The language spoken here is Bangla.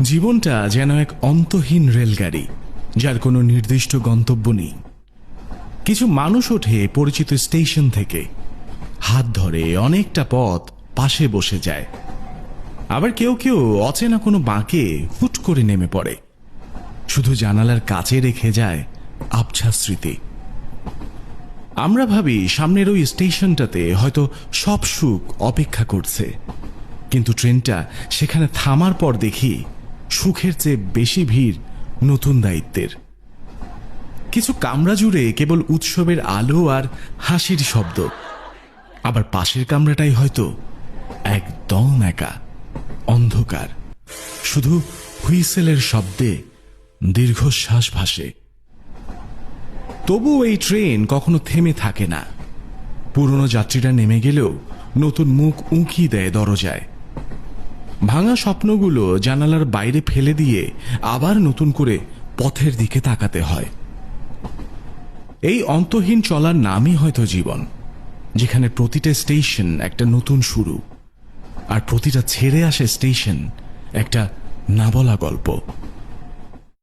জীবনটা যেন এক অন্তহীন রেলগাড়ি, যার কোনো নির্দিষ্ট গন্তব্য নেই। কিছু মানুষ ওঠে পরিচিত স্টেশন থেকে, হাত ধরে অনেকটা পথ পাশে বসে যায়। আবার কেউ কেউ অচেনা কোনো বাঁকে হুট করে নেমে পড়ে, শুধু জানালার কাছে রেখে যায় আবছা স্মৃতি। আমরা ভাবি সামনের ওই স্টেশনটাতে হয়তো সব সুখ অপেক্ষা করছে, কিন্তু ট্রেনটা সেখানে থামার পর দেখি সুখের চেয়ে বেশি ভিড় নতুন দায়িত্বের। কিছু কামরা জুড়ে কেবল উৎসবের আলো আর হাসির শব্দ, আবার পাশের কামরাটাই হয়তো একদম একা, অন্ধকার, শুধু হুইসেলের শব্দে দীর্ঘশ্বাস ভাসে। তবু এই ট্রেন কখনো থেমে থাকে না। পুরনো যাত্রীরা নেমে গেলেও নতুন মুখ উঁকি দেয় দরজায়। ভাঙা স্বপ্নগুলো জানালার বাইরে ফেলে দিয়ে আবার নতুন করে পথের দিকে তাকাতে হয়। এই অন্তহীন চলার নামই হয়তো জীবন, যেখানে প্রতিটা স্টেশন একটা নতুন শুরু, আর প্রতিটা ছেড়ে আসে স্টেশন একটা না বলা গল্প।